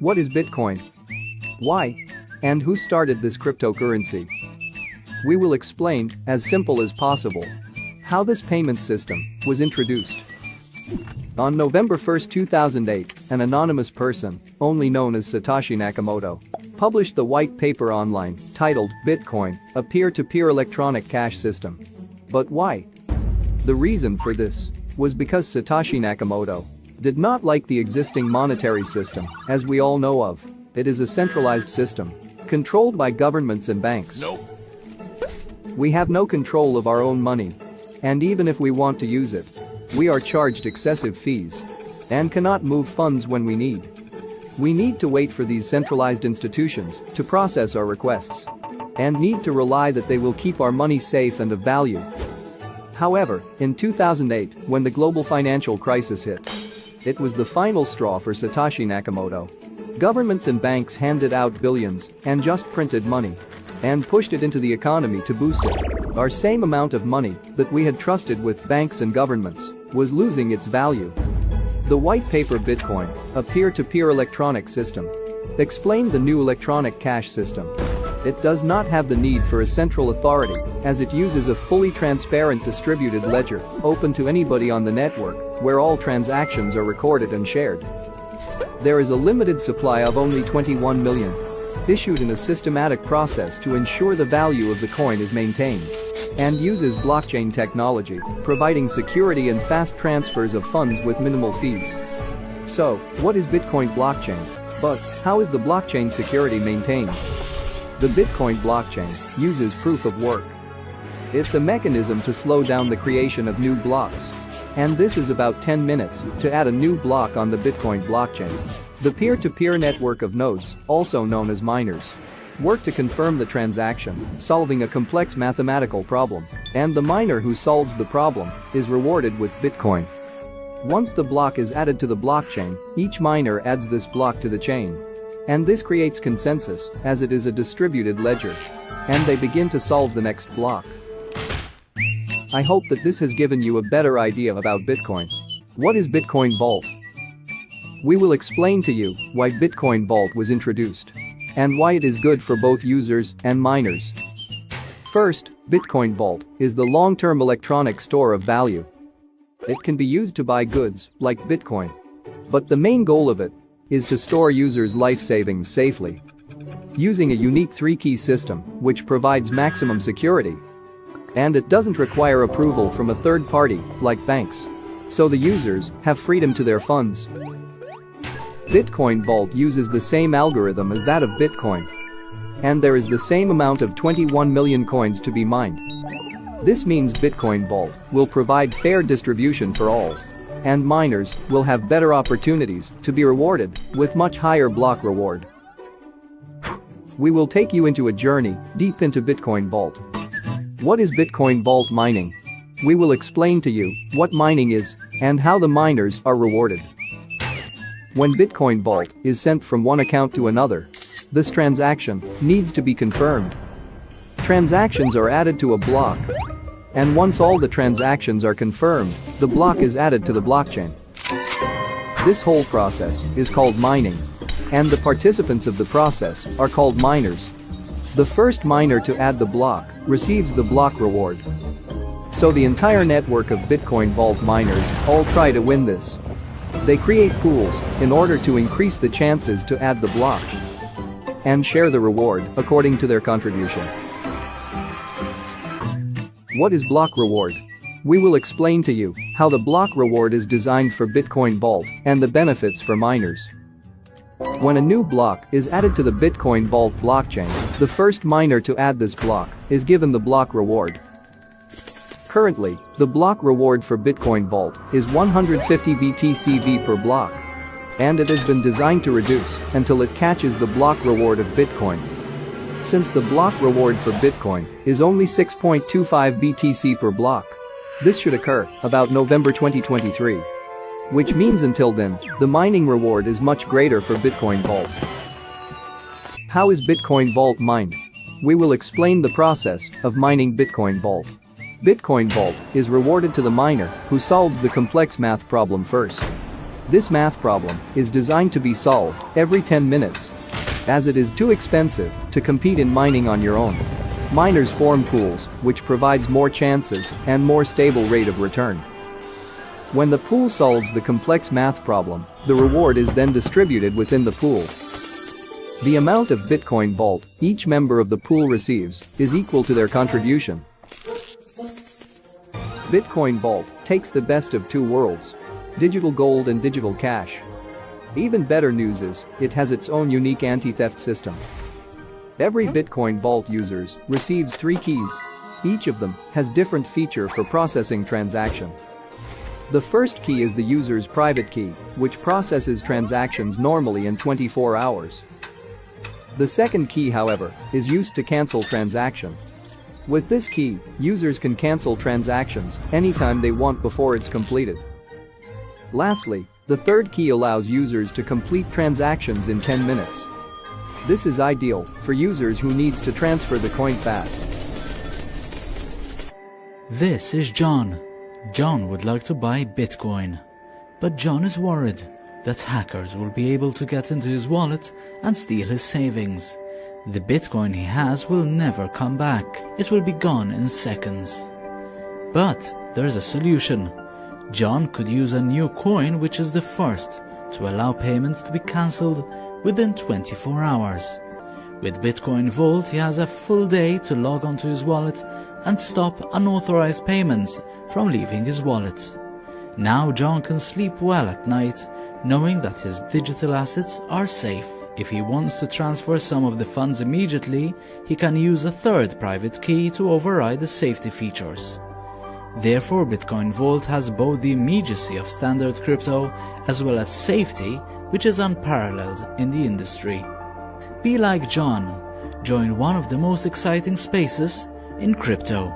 What is Bitcoin? Why? And who started this cryptocurrency? We will explain, as simple as possible, how this payment system was introduced. On November 1, 2008, an anonymous person, only known as Satoshi Nakamoto, published the white paper online titled Bitcoin, a peer-to-peer electronic cash system. But why? The reason for this was because Satoshi Nakamoto did not like the existing monetary system, as we all know of. It is a centralized system, controlled by governments and banks. We have no control of our own money. And even if we want to use it, we are charged excessive fees and cannot move funds when we need. We need to wait for these centralized institutions to process our requests and need to rely that they will keep our money safe and of value. However, in 2008, when the global financial crisis hit, it was the final straw for Satoshi Nakamoto. Governments and banks handed out billions and just printed money and pushed it into the economy to boost it. Our same amount of money that we had trusted with banks and governments was losing its value. The white paper Bitcoin, a peer-to-peer electronic system, explained the new electronic cash system. It does not have the need for a central authority, as it uses a fully transparent distributed ledger, open to anybody on the network, where all transactions are recorded and shared. There is a limited supply of only 21 million, issued in a systematic process to ensure the value of the coin is maintained, and uses blockchain technology, providing security and fast transfers of funds with minimal fees. So, what is Bitcoin blockchain? But how is the blockchain security maintained? The Bitcoin blockchain uses proof of work. It's a mechanism to slow down the creation of new blocks. And this is about 10 minutes to add a new block on the Bitcoin blockchain. The peer-to-peer network of nodes, also known as miners, work to confirm the transaction, solving a complex mathematical problem, and the miner who solves the problem is rewarded with Bitcoin. Once the block is added to the blockchain, each miner adds this block to the chain. And this creates consensus, as it is a distributed ledger. And they begin to solve the next block. I hope that this has given you a better idea about Bitcoin. What is Bitcoin Vault? We will explain to you why Bitcoin Vault was introduced and why it is good for both users and miners. First, Bitcoin Vault is the long-term electronic store of value. It can be used to buy goods, like Bitcoin. But the main goal of it is to store users' life savings safely. Using a unique 3-key system, which provides maximum security. And it doesn't require approval from a third party, like banks. So the users have freedom to their funds. Bitcoin Vault uses the same algorithm as that of Bitcoin. And there is the same amount of 21 million coins to be mined. This means Bitcoin Vault will provide fair distribution for all. And miners will have better opportunities to be rewarded with much higher block reward. We will take you into a journey deep into Bitcoin Vault. What is Bitcoin Vault mining? We will explain to you what mining is and how the miners are rewarded. When Bitcoin Vault is sent from one account to another, this transaction needs to be confirmed. Transactions are added to a block. And once all the transactions are confirmed, the block is added to the blockchain. This whole process is called mining. And the participants of the process are called miners. The first miner to add the block receives the block reward. So the entire network of Bitcoin Vault miners all try to win this. They create pools in order to increase the chances to add the block and share the reward according to their contribution. What is block reward? We will explain to you how the block reward is designed for Bitcoin Vault and the benefits for miners. When a new block is added to the Bitcoin Vault blockchain, the first miner to add this block is given the block reward. Currently, the block reward for Bitcoin Vault is 150 BTC per block. And it has been designed to reduce until it catches the block reward of Bitcoin. Since the block reward for Bitcoin is only 6.25 BTC per block, this should occur about November 2023. Which means until then, the mining reward is much greater for Bitcoin Vault. How is Bitcoin Vault mined? We will explain the process of mining Bitcoin Vault. Bitcoin Vault is rewarded to the miner who solves the complex math problem first. This math problem is designed to be solved every 10 minutes, as it is too expensive to compete in mining on your own. Miners form pools, which provides more chances and more stable rate of return. When the pool solves the complex math problem, the reward is then distributed within the pool. The amount of Bitcoin Vault each member of the pool receives is equal to their contribution. Bitcoin Vault takes the best of two worlds: digital gold and digital cash. Even better news is, it has its own unique anti-theft system. Every Bitcoin Vault users receives 3 keys. Each of them has different feature for processing transaction. The first key is the user's private key, which processes transactions normally in 24 hours. The second key, however, is used to cancel transaction. With this key, users can cancel transactions anytime they want before it's completed. Lastly, the third key allows users to complete transactions in 10 minutes. This is ideal for users who needs to transfer the coin fast. This is John. John would like to buy Bitcoin, but John is worried that hackers will be able to get into his wallet and steal his savings. The Bitcoin he has will never come back. It will be gone in seconds. But there's a solution. John could use a new coin which is the first to allow payments to be cancelled within 24 hours. With Bitcoin Vault, he has a full day to log onto his wallet and stop unauthorized payments from leaving his wallet. Now John can sleep well at night, knowing that his digital assets are safe. If he wants to transfer some of the funds immediately, he can use a third private key to override the safety features. Therefore, Bitcoin Vault has both the immediacy of standard crypto as well as safety, which is unparalleled in the industry. Be like John. Join one of the most exciting spaces in crypto.